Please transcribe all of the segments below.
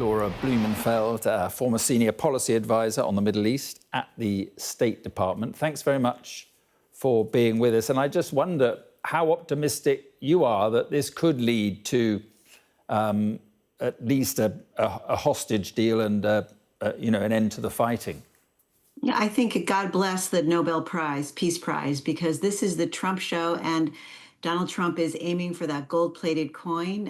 Laura Blumenfeld, former senior policy advisor on the Middle East at the State Department. Thanks very much for being with us. And I just wonder how optimistic you are that this could lead to at least a hostage deal and an end to the fighting. Yeah, I think God bless the Nobel Prize, Peace Prize, because this is the Trump show, and Donald Trump is aiming for that gold-plated coin,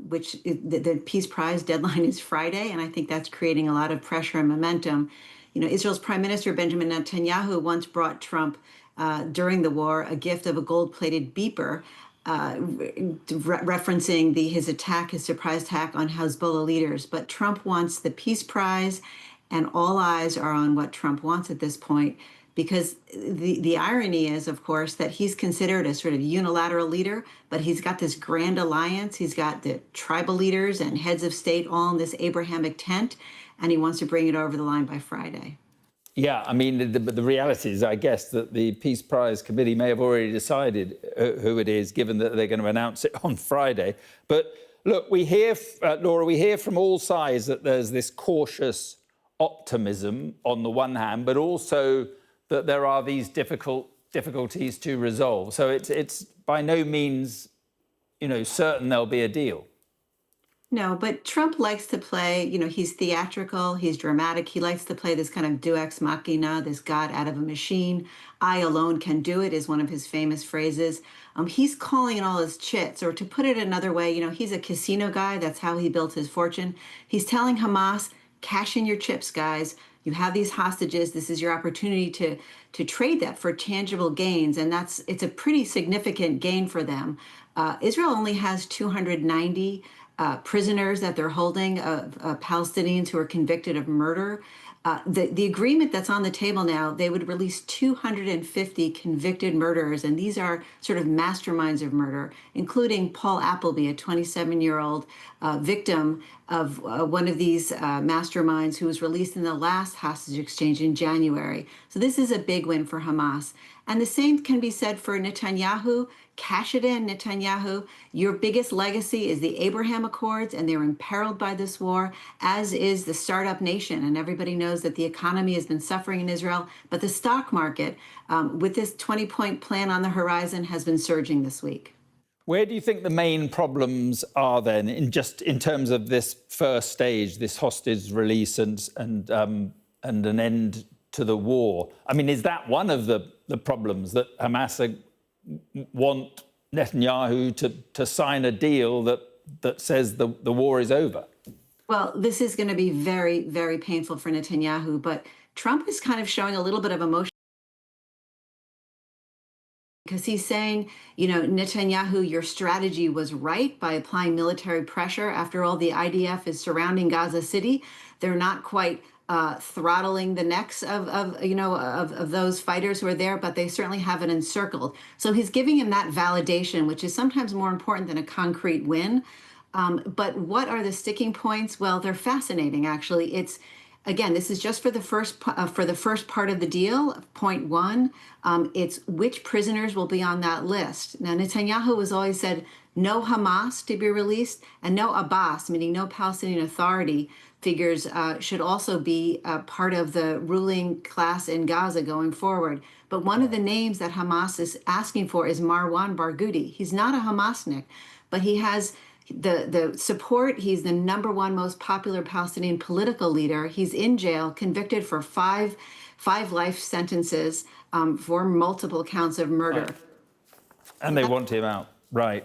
which the Peace Prize deadline is Friday, and I think that's creating a lot of pressure and momentum. You know, Israel's Prime Minister Benjamin Netanyahu once brought Trump during the war a gift of a gold-plated beeper, referencing his surprise attack on Hezbollah leaders. But Trump wants the Peace Prize, and all eyes are on what Trump wants at this point, because the irony is, of course, that he's considered a sort of unilateral leader, but he's got this grand alliance. He's got the tribal leaders and heads of state all in this Abrahamic tent, and he wants to bring it over the line by Friday. Yeah, I mean, the reality is, I guess, that the Peace Prize Committee may have already decided who it is, given that they're going to announce it on Friday. But look, we hear, Laura, we hear from all sides that there's this cautious optimism on the one hand, but also that there are these difficulties to resolve. So it's by no means, certain there'll be a deal. No, but Trump likes to play, he's theatrical, he's dramatic. He likes to play this kind of deus ex machina, this God out of a machine. I alone can do it is one of his famous phrases. He's calling in all his chits, or to put it another way, he's a casino guy. That's how he built his fortune. He's telling Hamas, cash in your chips, guys. You have these hostages. This is your opportunity to trade that for tangible gains, and it's a pretty significant gain for them. Israel only has 290 prisoners that they're holding, Palestinians who are convicted of murder. The agreement that's on the table now, they would release 250 convicted murderers, and these are sort of masterminds of murder, including Paul Appleby, a 27-year-old victim of one of these masterminds who was released in the last hostage exchange in January. So this is a big win for Hamas. And the same can be said for Netanyahu. Cash it in, Netanyahu. Your biggest legacy is the Abraham Accords, and they're imperiled by this war, as is the startup nation. And everybody knows that the economy has been suffering in Israel, but the stock market, with this 20-point plan on the horizon, has been surging this week. Where do you think the main problems are then, in terms of this first stage, this hostage release and an end to the war? I mean, is that one of the problems, that Hamas want Netanyahu to sign a deal that says the war is over? Well, this is going to be very, very painful for Netanyahu, but Trump is kind of showing a little bit of emotion, because he's saying, Netanyahu, your strategy was right by applying military pressure. After all, the IDF is surrounding Gaza City. They're not quite throttling the necks of those fighters who are there, but they certainly have it encircled. So he's giving him that validation, which is sometimes more important than a concrete win. But what are the sticking points? Well, they're fascinating, actually. Again, this is just for the first part of the deal. Point one, it's which prisoners will be on that list. Now, Netanyahu has always said no Hamas to be released, and no Abbas, meaning no Palestinian Authority figures, should also be part of the ruling class in Gaza going forward. But one of the names that Hamas is asking for is Marwan Barghouti. He's not a Hamasnik, but he has the support. He's the #1 most popular Palestinian political leader. He's in jail, convicted for five life sentences for multiple counts of murder. And they want him out, right?